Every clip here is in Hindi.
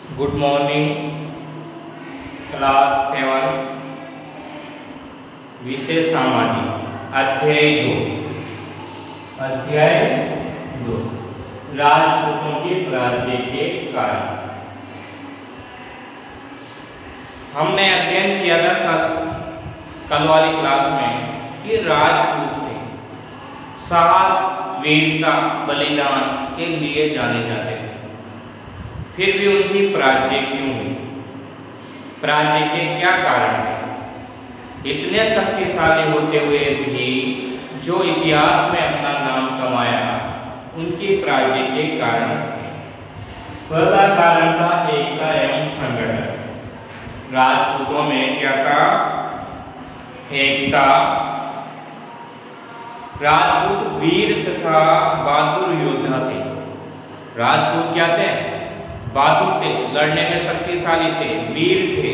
गुड मॉर्निंग क्लास 7 विषय सामाजिक अध्याय 2 राजपूतों के राज्य के कारण। हमने अध्ययन किया था कल वाली क्लास में कि राजपूत थे साहस वीरता बलिदान के लिए जाने जाते थे। फिर भी उनकी पराजय क्यों हुई? पराजय के क्या कारण थे? इतने शक्तिशाली होते हुए भी जो इतिहास में अपना नाम कमाया, उनकी पराजय के कारण थे। पहला कारण था एकता एवं संगठन। राजपूतों में क्या था? एकता। राजपूत वीर तथा बहादुर योद्धा थे। राजपूत क्या थे? बहादुर थे, लड़ने में शक्तिशाली थे, वीर थे,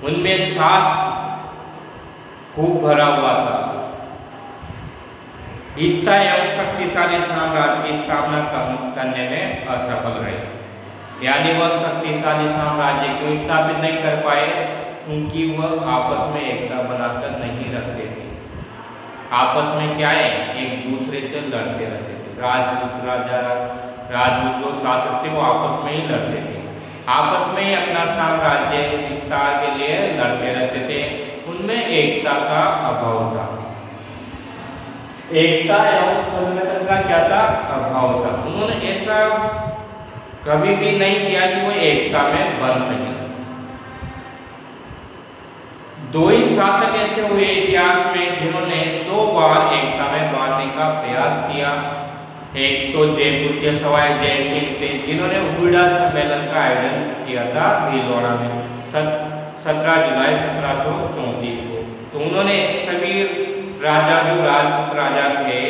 उनमें साहस खूब भरा हुआ था। एकता एवं शक्तिशाली साम्राज्य की स्थापना करने में असफल रहे। यानी वह शक्तिशाली साम्राज्य क्यों स्थापित नहीं कर पाए? क्योंकि वह आपस में एकता बनाकर नहीं रखते थे। आपस में क्या है? एक दूसरे से लड़ते रहते थे। राजपूत जो शासक थे वो आपस में ही लड़ते थे, आपस में ही अपना साम्राज्य विस्तार के लिए लड़ते रहते थे। उनमें एकता का अभाव था। एकता एवं संगठन का क्या था? अभाव था। उन्होंने ऐसा कभी भी नहीं किया कि वो एकता में बन सके। दो ही शासक ऐसे हुए इतिहास में जिन्होंने 2 बार एकता में बांधने का प्रयास किया। एक तो जयपुर के सवाई जय सिंह थे, जिन्होंने हुडा सम्मेलन का आयोजन किया था भीलवाड़ा में 17 जुलाई 1734 को। तो उन्होंने सभी राजा जो राजपूत राजा थे,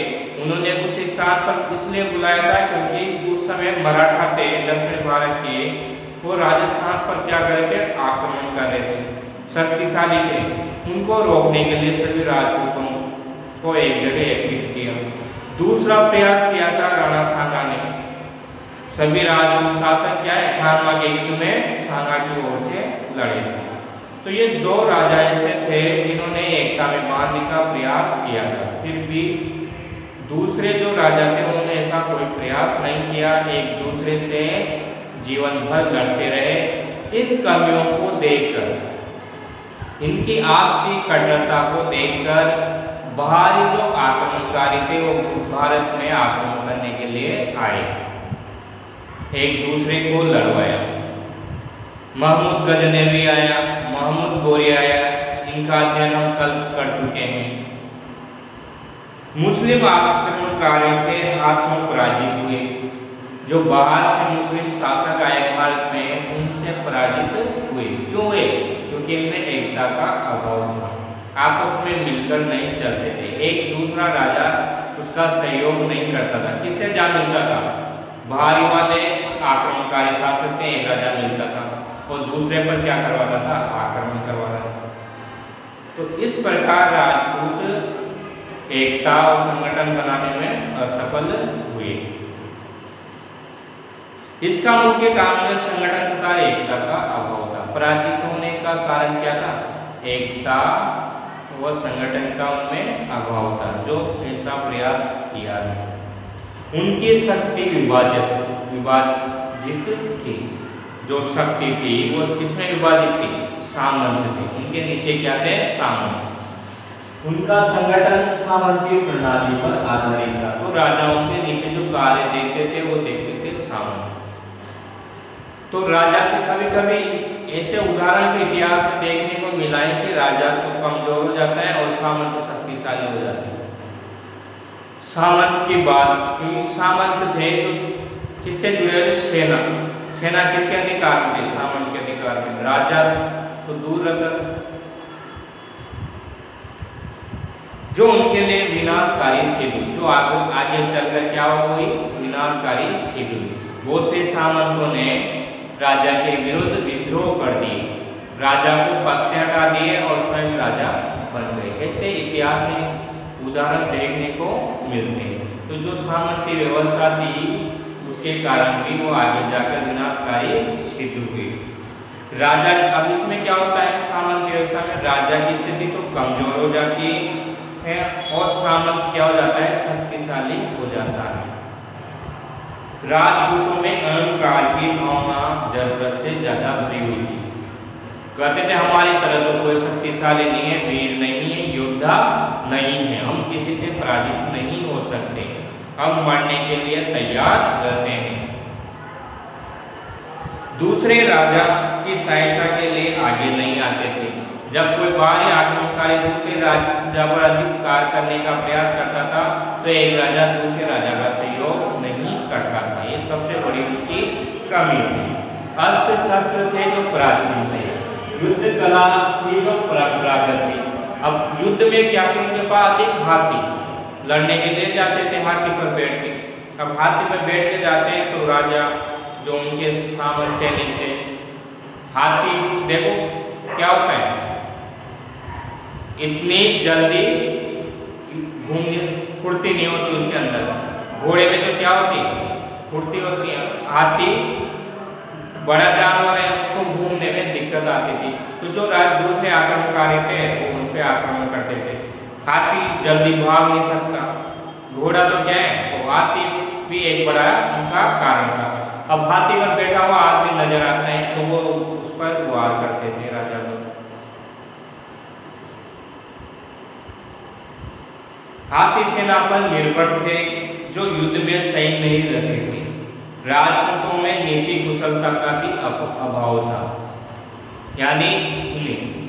उन्होंने उस स्थान पर इसलिए बुलाया था क्योंकि उस समय मराठा थे दक्षिण भारत के, वो राजस्थान पर क्या कर रहे थे? आक्रमण कर रहे थे, शक्तिशाली थे। उनको रोकने के लिए सभी राजपूतों को एक जगह एकत्रित किया। दूसरा प्रयास किया था राणा सांगा ने। सभी राजपूत शासक क्या है? खानवा के युद्ध में सांगा की ओर से लड़े थे। तो ये 2 राजा ऐसे थे जिन्होंने एकता में बांधने का प्रयास किया था। फिर भी दूसरे जो राजा थे उन्होंने ऐसा कोई प्रयास नहीं किया, एक दूसरे से जीवन भर लड़ते रहे। इन कमियों को देखकर, इनकी आपसी कट्टरता को देखकर बाहरी जो आक्रमणकारी थे वो भारत में आक्रमण करने के लिए आए, एक दूसरे को लड़वाया। महमूद गजनवी आया, महमूद गोरी आया, इनका अध्ययन हम कल कर चुके हैं। मुस्लिम आक्रमणकारियों के हाथों पराजित हुए। जो बाहर से मुस्लिम शासक आए भारत में, उनसे पराजित हुए। क्यों हुए? क्योंकि इनमें एकता का अभाव था, आपस में मिलकर नहीं चलते थे। एक दूसरा राजा उसका सहयोग नहीं करता था। किससे जा मिलता था? बाहरी वाले आक्रमणकारी शासक से एक राजा मिलता था और दूसरे पर क्या करवाता था? आक्रमण करवाता था। तो इस प्रकार राजपूत एकता और संगठन बनाने में असफल हुए। इसका मुख्य कारण संगठन तथा एकता का अभाव था। पराजित होने का कारण क्या था? एकता व संगठन का उनमें अभाव था, जो ऐसा प्रयास किया है। उनकी शक्ति विभाजित थी। जो शक्ति थी वो किसमें विभाजित थी? सामंत थे। उनके नीचे क्या थे? सामंत। उनका संगठन सामंती प्रणाली पर आधारित था। तो राजाओं के नीचे जो कार्य देखते थे वो देखते थे सामंत। तो राजा से कभी कभी ऐसे उदाहरण भी इतिहास में देखने को मिला है कि राजा तो कमजोर हो जाता है और सामंत शक्तिशाली हो जाते हैं। सामंत की बात, सामंत थे जो किससे जुड़े थे? सेना। सेना किसके अधिकार में थी? सामंत के अधिकार में। राजा तो दूर रहता, जो उनके लिए विनाशकारी सिद्ध, जो आगे चलकर क्या हो गई? विनाशकारी सिद्ध। बहुत से सामंतों ने राजा के विरुद्ध विद्रोह कर दिए, राजा को पद से हटा दिए और स्वयं राजा बन गए। ऐसे इतिहास में उदाहरण देखने को मिलते हैं। तो जो सामंती व्यवस्था थी उसके कारण भी वो आगे जाकर विनाशकारी सिद्ध हुए। राजा, अब इसमें क्या होता है, सामंत व्यवस्था में राजा की स्थिति तो कमजोर हो जाती है और सामंत क्या हो जाता है, शक्तिशाली हो जाता है। राजपूतों में अहंकार की भावना जरूरत से ज्यादा भरी हुई थी। कहते थे हमारी तरह तो कोई शक्तिशाली नहीं है, वीर नहीं है, योद्धा नहीं है, हम किसी से पराजित नहीं हो सकते, हम मरने के लिए तैयार रहते हैं। दूसरे राजा की सहायता के लिए आगे नहीं आते थे। जब कोई बाहरी आक्रमणकारी दूसरे राजा पर अधिकार करने का प्रयास करता था तो एक राजा दूसरे राजा का सहयोग नहीं करता था। ये सबसे बड़ी उनकी कमी थी। अस्त्र शस्त्र थे जो प्राचीन थे, युद्ध कला थी जो परंपरागत थी। अब युद्ध में क्या थे, उनके पास अधिक हाथी, लड़ने के लिए जाते थे हाथी पर बैठ के। अब हाथी पर बैठ के जाते हैं तो राजा जो उनके सामने सैनिक थे, हाथी देखो क्या होता है, इतनी जल्दी घूमने फुर्ती नहीं होती उसके अंदर। घोड़े में तो क्या होती, फुर्ती होती है। हाथी बड़ा जानवर है, उसको घूमने में दिक्कत आती थी। तो जो दूसरे आक्रमणकारी थे वो उन पे आक्रमण करते थे। हाथी जल्दी भाग नहीं सकता, घोड़ा तो क्या है, तो हाथी भी एक बड़ा उनका कारण था। अब हाथी पर बैठा हुआ आदमी नजर आता है तो वो उस पर वार करते थे राजा लोग। हाथी सेना पर निर्भर थे जो युद्ध में सही नहीं रहते थे। राजपूतों में नीति कुशलता का भी अभाव था, यानी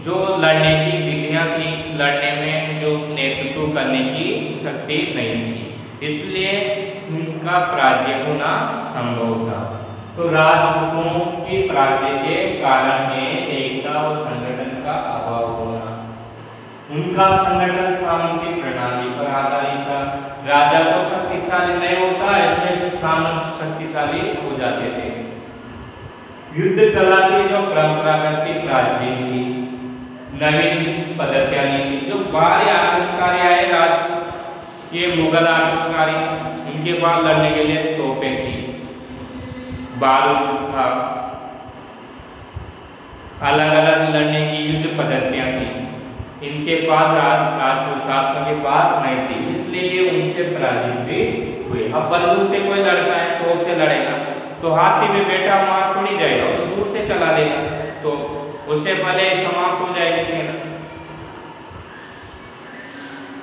जो लड़ने की विधियां थी, लड़ने में जो नेतृत्व करने की शक्ति नहीं थी, इसलिए उनका पराजय होना संभव था। तो राजपूतों की पराजय के कारण है एकता और संगठन का अभाव होना। उनका संगठन सामंती प्रणाली पर आधारित था। राजा तो शक्तिशाली नहीं होता, इसलिए सामंत शक्तिशाली हो जाते थे। युद्ध कला की जो परंपरागत थी, प्राचीन थी, नवीन पद्धतियां नहीं थी। जो बाहरी आक्रमणकारी आए, ये मुगल आक्रमणकारी, इनके पास लड़ने के लिए तोपें थी, बारूद था, अलग अलग लड़ने की युद्ध पद्धतियां थी। इनके पास राजपूत शासकों के पास नहीं थी, इसलिए ये उनसे पराजित भी हुए। अब बंदूक से कोई लड़ता है, तोप से लड़ेगा तो हाथी में बैठा वहां थोड़ी जाएगा, तो दूर से चला देगा, तो उससे पहले समाप्त हो जाएगी सेना।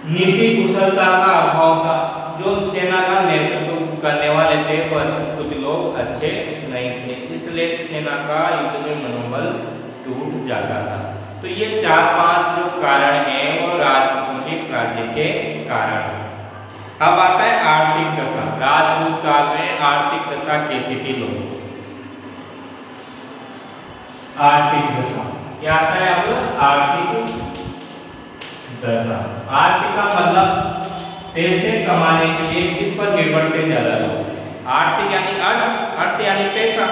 नीति कुशलता का अभाव था। जो सेना का नेतृत्व करने वाले थे वह कुछ लोग अच्छे नहीं थे, इसलिए सेना का युद्ध में मनोबल टूट जाता था। तो ये 4-5 जो कारण हैं वो राजपूतों के पराजय के कारण। अब आता है आर्थिक दशा। राजपूत काल में आर्थिक दशा कैसी थी लोगों की? आर्थिक दशा क्या आता है? अब आर्थिक दशा, आर्थिक का मतलब पैसे कमाने के लिए किस पर निर्भर थे ज्यादा लोग? आर्थिक यानी अर्थ यानी पैसा।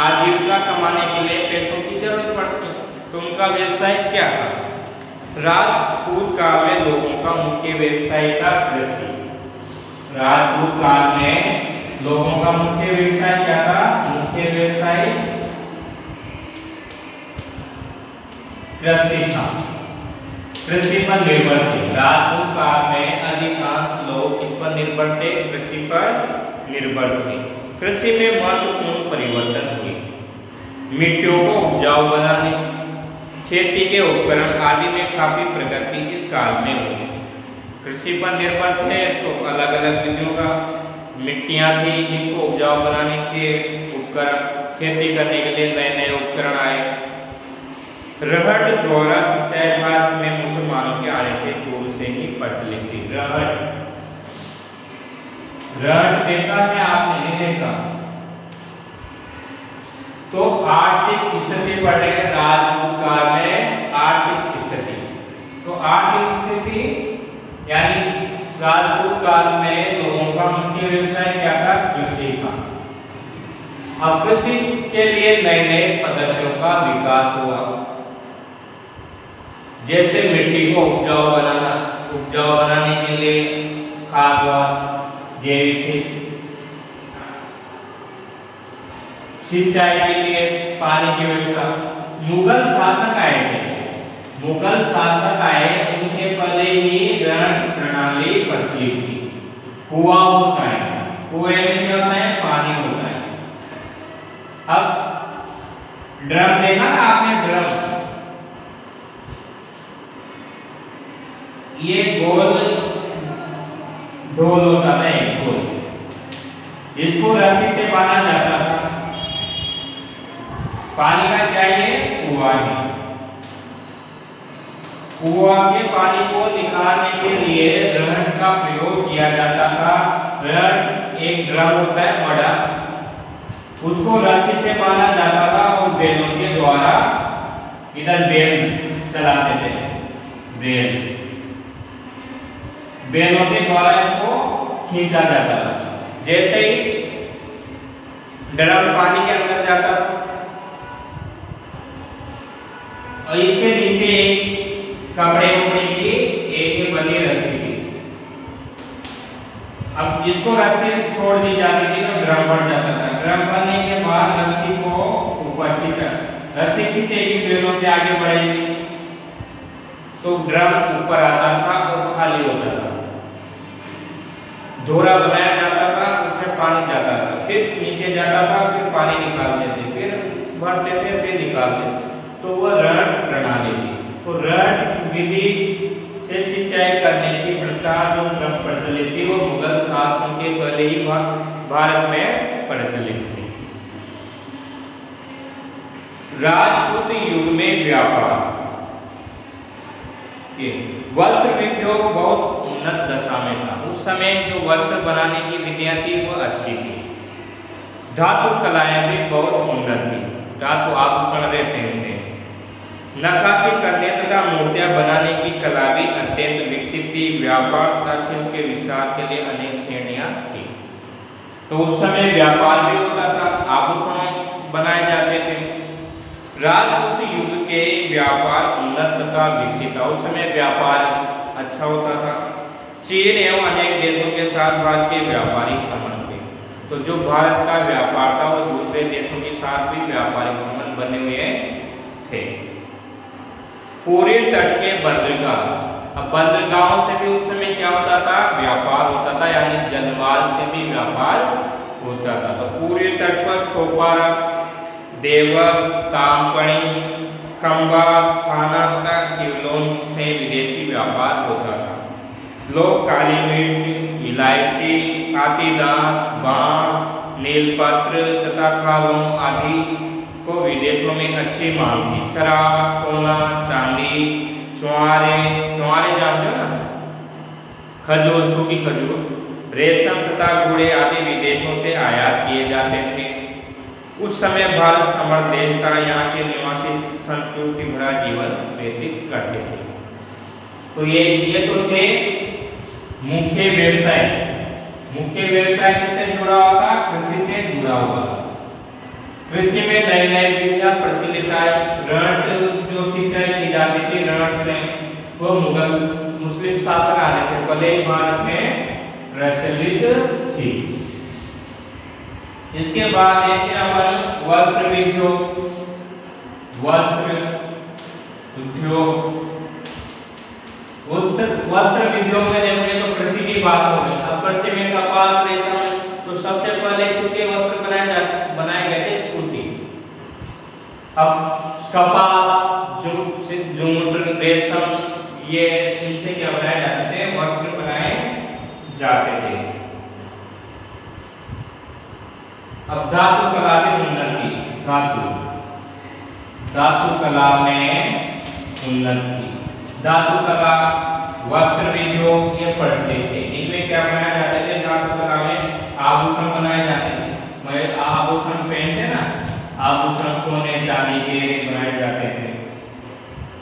आजीविका कमाने के लिए पैसों की जरूरत पड़ती, तो उनका व्यवसाय क्या था? राजपूत काल में लोगों का मुख्य व्यवसाय था कृषि। राजपूत काल में लोगों का मुख्य व्यवसाय क्या था? मुख्य व्यवसाय कृषि था, कृषि पर निर्भर थे। राजपूत काल में अधिकांश लोग किस पर निर्भर थे? कृषि पर निर्भर थे। कृषि में महत्वपूर्ण परिवर्तन हुए। मिट्टियों को उपजाऊ बनाने, खेती के उपकरण आदि में काफी प्रगति इस काल में हुई। कृषि पर निर्भर थे तो अलग अलग विधियों का मिट्टियां थी जिनको उपजाऊ बनाने के उपकरण, खेती करने के लिए नए नए उपकरण आए। रहट द्वारा सिंचाई भारत में मुसलमानों के आने से पूर्व से ही प्रचलित थी। रहट देखा है आपने? नहीं देखा? तो आर्थिक स्थिति पढ़े राजपूत काल में। आर्थिक स्थिति, तो आर्थिक स्थिति यानी राजपूत काल में लोगों का मुख्य व्यवसाय क्या था? कृषि था। अब कृषि के लिए नए नए पद्धतियों का विकास हुआ, जैसे मिट्टी को उपजाऊ बनाने के लिए खाद, जैविक सिंचाई के लिए पानी की व्यवस्था। मुगल शासक आए थे, मुगल शासक आए, उनके पहले ही ऋण प्रणाली प्रचलित थी। कुआं होता है, कुएं में क्या होता है, पानी होता है। अब ड्रम देखा ना आपने, ड्रम, ये गोल ढोल होता था, एक ढोल, इसको रस्सी से बांधा जाता था। पानी का क्या है, कुआं है। कुआं के पानी को निकालने के लिए रण का प्रयोग किया जाता था। रण एक ड्रम होता है बड़ा, उसको रस्सी से बांधा जाता था और बैलों के द्वारा, इधर बैल चलाते थे, बैलों के द्वारा इसको खींचा जाता था। जैसे ही ड्रम पानी के अंदर जाता था और इसके नीचे कपड़े उपड़े की एक बनी रहती थी। अब इसको रस्सी छोड़ दी जाती थी तो ड्रम भर जाता था। ड्रम भरने के बाद रस्सी को ऊपर खींचा, रस्सी खींचेगी, बैलों से आगे बढ़ेगी तो ड्रम ऊपर आता था और खाली होता था। धोरा बनाया जाता था, उसमें पानी जाता था, फिर नीचे जाता था, फिर पानी निकालते थे, फिर भरते थे, फिर निकालते थे। तो वह रण प्रणाली थी। तो रण विधि से सिंचाई करने की प्रथा जो प्रचलित थी वो मुगल शासन के पहले ही भारत में प्रचलित थी। राजपूत युग में व्यापार, वस्त्र उद्योग बहुत उन्नत दशा में था। उस समय जो वस्त्र बनाने की विधियां थी वो अच्छी थी। धातु कलाएं भी बहुत उन्नत थी, धातु आभूषण रहते थे। नक्काशी करने तथा मूर्तियां बनाने की कला भी अत्यंत विकसित थी। व्यापार तथा शिल्प के विस्तार के लिए अनेक श्रेणियां थी। तो उस समय व्यापार भी होता था, आभूषण बनाए जाते थे। राजपूत युग के व्यापार उन्नत तथा विकसित था। उस समय व्यापार अच्छा होता था। चीन एवं अनेक देशों के साथ भारत के व्यापारिक संबंध थे। तो जो भारत का व्यापार था वो दूसरे देशों के साथ भी व्यापारिक संबंध बने हुए थे। पूरे तट के बंदरगाह, अब बंदरगाहों से भी उस समय क्या होता था, व्यापार होता था, यानी जलमार्ग से भी व्यापार होता था। तो पूरे तट पर सोपारा, देवक, तामपणी, खंबा, थाना तथा किवलोन से विदेशी व्यापार होता था। लोग काली मिर्च, इलायची, आतीदांत, बांस, नीलपत्र तथा खालों आदि को विदेशों में अच्छी मांग थी। शराब, सोना, चांदी, चुआरे जानते हो ना, खजूर, सूखी खजूर, रेशम तथा गुड़े आदि विदेशों से आयात किए जाते थे। उस समय भारत समृद्ध देश था, यहाँ के निवासी संतुष्टि भरा जीवन व्यतीत करते थे। तो ये तो थे मुख्य व्यवसाय। मुख्य व्यवसाय किससे जुड़ा हुआ था, कृषि से जुड़ा हुआ। कृषि में नई नई विधियां प्रचलित आई। ऋण जो सिंचाई की जाती थी ऋण से, वो मुगल मुस्लिम शासक आने से पहले भारत में प्रचलित थी। इसके बाद देखते हैं अपन वस्त्र उद्योग। वस्त्र उद्योग में देखोगे तो कृषि की बात हो गई। अब कृषि में कपास, रेशम, तो सबसे पहले किसके वस्त्र बनाए गए थे, सूती। अब कपास, जूट, रेशम, ये इनसे क्या बनाए जाते थे, वस्त्र बनाए जाते थे। अब धातु कला में उन्नति, धातु कला में उन्नति, धातु कला, वस्त्र उद्योग ये पढ़ते थे। इनमें क्या बनाए जाते थे, धातु कला में आभूषण बनाए जाते थे। आभूषण पहनते ना, आभूषण सोने चांदी के बनाए जाते थे।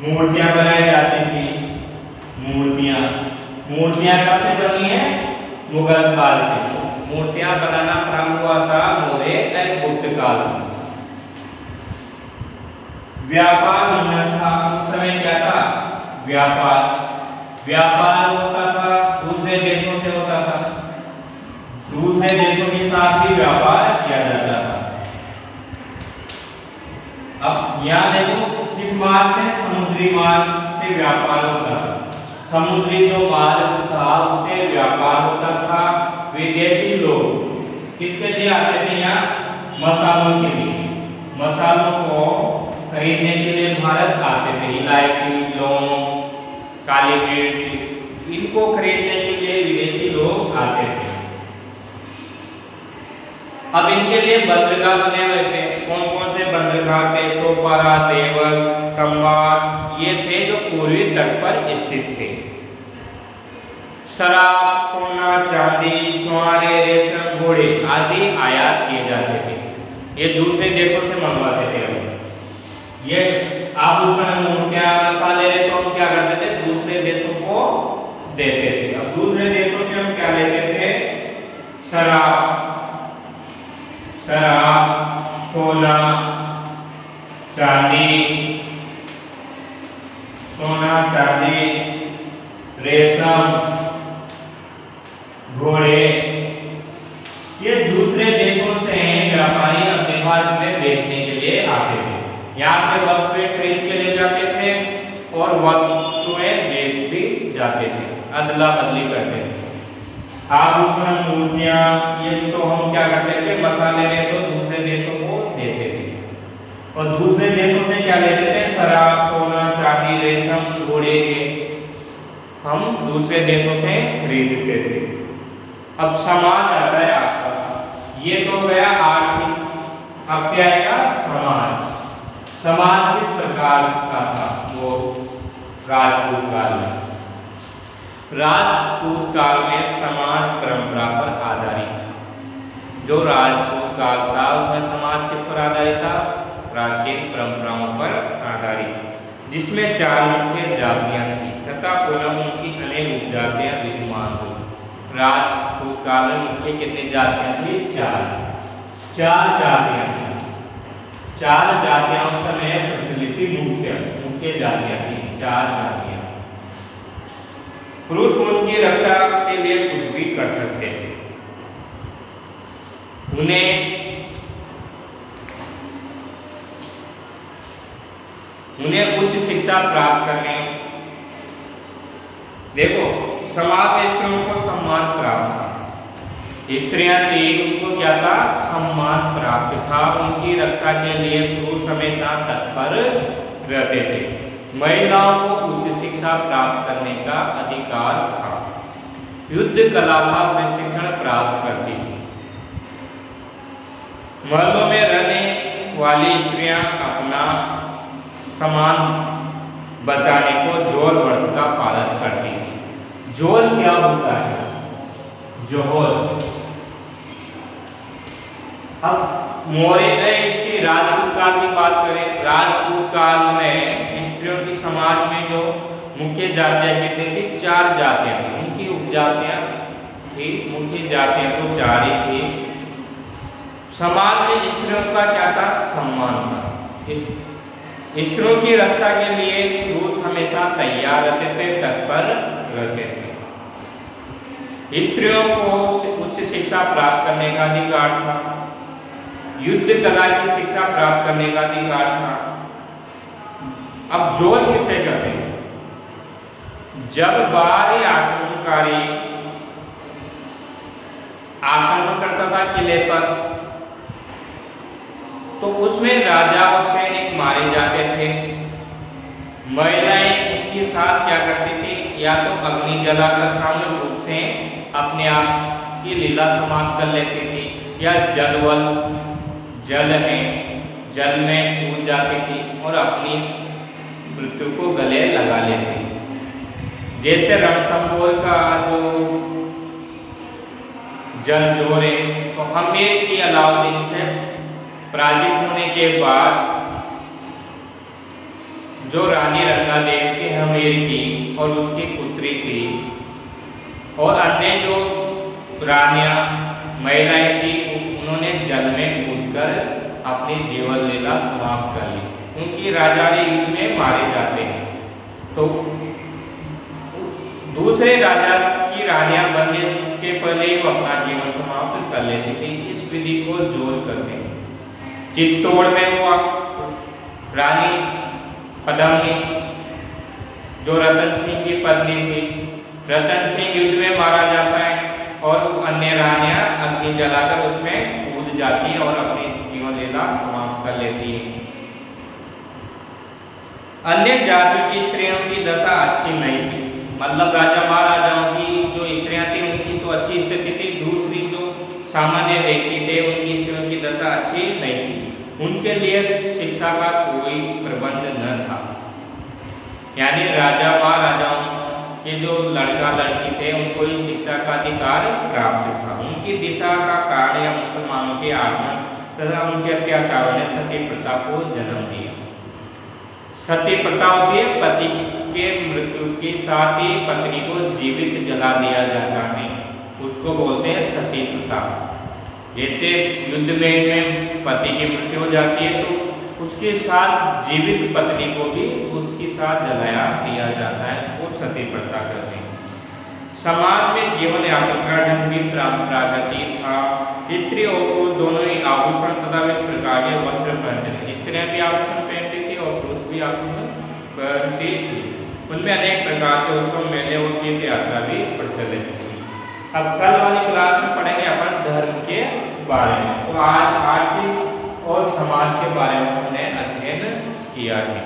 मूर्तियां बनाई जाती थी। मूर्तियां कब से बनी है, मुगल काल से। मूर्तियां बनाना प्रारंभ हुआ था मौर्य और गुप्त काल में। व्यापार उन्नत था। उस समय क्या था, व्यापार होता था, दूसरे देशों से होता था। दूसरे देशों के साथ भी व्यापार किया जाता था। यहाँ देखो किस मार्ग से, समुद्री मार्ग से व्यापार होता था। समुद्री जो मार्ग था उससे व्यापार होता था। विदेशी लोग किसके लिए आते थे यहाँ, मसालों के लिए, मसालों को खरीदने के लिए भारत आते थे। इलायची, लौंग, काली मिर्च, इनको खरीदने के लिए विदेशी लोग आते थे। अब इनके लिए बंदरगाह बने हुए थे। कौन कौन से बंदरगाह थे, सोपारा, देवल, कंबार, ये थे जो पूर्वी तट पर स्थित थे। शराब, सोना, चांदी, चुआरे, रेशम, घोड़े आदि आयात किए जाते थे। ये दूसरे देशों से मंगवाते थे। ये आभूषण, मूर्तियां, मसाले तो हम क्या करते थे, दूसरे देशों को देते थे। अब दूसरे देशों से हम क्या लेते थे, शराब, सोना, चांदी, रेशम, घोड़े, ये दूसरे देशों से व्यापारी अपने भारत में बेचने के लिए आते थे। यहाँ से वस्तुएं खरीद के ले जाते थे और वस्तुएं बेच भी जाते थे, अदला बदली करते थे। आभूषण, मूर्तियां, ये तो हम क्या करते थे, मसाले ले तो दूसरे देशों को देते थे और दूसरे देशों से क्या लेते थे, शराब, सोना, चांदी, रेशम, घोड़े, हम दूसरे देशों से खरीदते थे। अब समाज आता है आपका, ये तो गया आर्थिक। अब क्या आएगा, समाज। समाज किस प्रकार का था, वो राजपूत काल में। राजपूत काल में समाज परंपरा पर आधारित था। जो राजपूत काल था उसमें समाज किस पर आधारित था, प्राचीन परंपराओं पर आधारित, जिसमें 4 मुख्य जातियां थी तथा पुनः उनकी अनेक उपजातियां विद्यमान हुई। राजपूत काल में मुख्य कितनी जातियां थी, 4 जातियां थी। 4 जातियां उस समय प्रचलित थी, मुख्य जातियां थी 4 जातियां। पुरुष उनकी रक्षा के लिए कुछ भी कर सकते थे। उन्हें उच्च शिक्षा प्राप्त करने, देखो समाज में स्त्रियों को सम्मान प्राप्त था। स्त्रियां थी, उनको क्या था, सम्मान प्राप्त था। उनकी रक्षा के लिए पुरुष हमेशा तत्पर रहते थे। महिलाओं को उच्च शिक्षा प्राप्त करने का अधिकार था। युद्ध कला का प्रशिक्षण प्राप्त करती थी। महलों में रहने वाली स्त्रियां अपना सामान बचाने को जोर व्रत का पालन करती थी। जोर क्या होता है, जोहर। अब मौर्य इसकी राजपूत काल की बात करें, राजपूत काल में स्त्रियों की समाज में जो मुख्य जातियां कहते थे, 4 जातियां थी। उनकी उपजातियां थी, मुख्य जातियां तो 4 ही थी। समाज में स्त्रियों का क्या था, सम्मान था। स्त्रियों की रक्षा के लिए पुरुष हमेशा तैयार रहते थे, तत्पर रहते थे। स्त्रियों को उच्च शिक्षा प्राप्त करने का अधिकार था। युद्ध कला की शिक्षा प्राप्त करने का अधिकार था। अब जोर किसे कहते हैं, जब बाहरी आक्रमणकारी आक्रमण करता था किले पर, तो उसमें राजा और सैनिक मारे जाते थे। महिलाएं उनके साथ क्या करती थी, या तो अग्नि जलाकर सामूहिक रूप से अपने आप की लीला समाप्त कर लेती थी, या जल में कूद जाती थी और अपनी मृत्यु को गले लगा लेती थी। जैसे रणथंभौर का जो जल जोरे, तो हमीर की अलाउद्दीन से पराजित होने के बाद जो रानी रंगादेवी थी हमीर की और उसकी पुत्री थी, और अन्य जो रानियां महिलाएं थी, उन्होंने जल में कूदकर अपनी जीवन लीला समाप्त कर ली, क्योंकि राजा युद्ध में मारे जाते हैं। तो दूसरे राजा की रानियां बनने के पहले ही वो अपना जीवन समाप्त कर लेती थी। इस विधि को जोर करते हैं। चित्तौड़ में हुआ रानी पद्मिनी जो रतन सिंह की पत्नी थी, रतन सिंह युद्ध में मारा जाता है और अन्य रानियां अग्नि जलाकर उसमें कूद जाती है और अपनी जीवन लीला समाप्त कर लेती है। अन्य जातियों की स्त्रियों की दशा अच्छी नहीं थी, मतलब राजा महाराजाओं की जो स्त्रियां थी उनकी तो अच्छी स्थिति थी, दूसरी जो सामान्य व्यक्ति थे उनकी स्त्रियों की दशा अच्छी नहीं थी। उनके लिए शिक्षा का कोई प्रबंध न था, यानी राजा महाराजाओं के जो लड़का लड़की थे उनको ही शिक्षा का अधिकार प्राप्त था। उनकी दिशा का कारण या मुसलमानों के आगमन तथा उनके अत्याचारों ने सती प्रथा को जन्म दिया। सती प्रथा होती है पति के मृत्यु के साथ ही पत्नी को जीवित जला दिया जाता है, उसको बोलते हैं सती प्रथा। जैसे युद्ध में पति की मृत्यु हो जाती है तो उसके साथ जीवित पत्नी को भी उसके साथ जलाया दिया जाता है, उसको सती प्रथा कहते हैं। समाज में जीवन यापन का ढंग भी परंपरागत था। स्त्री और पुरुष दोनों ही आभूषण तथा विभिन्न प्रकार के वस्त्र पहनते थे। स्त्रियां भी आभूषण पहनती थी और पुरुष भी आभूषण पहनते थे। उनमें अनेक प्रकार के उत्सव, मेले और तीर्थ यात्रा भी प्रचलित थी। अब कल वाली क्लास में पढ़ेंगे अपन धर्म के बारे में। तो आज आर्थिक और समाज के बारे में हमने अध्ययन किया है।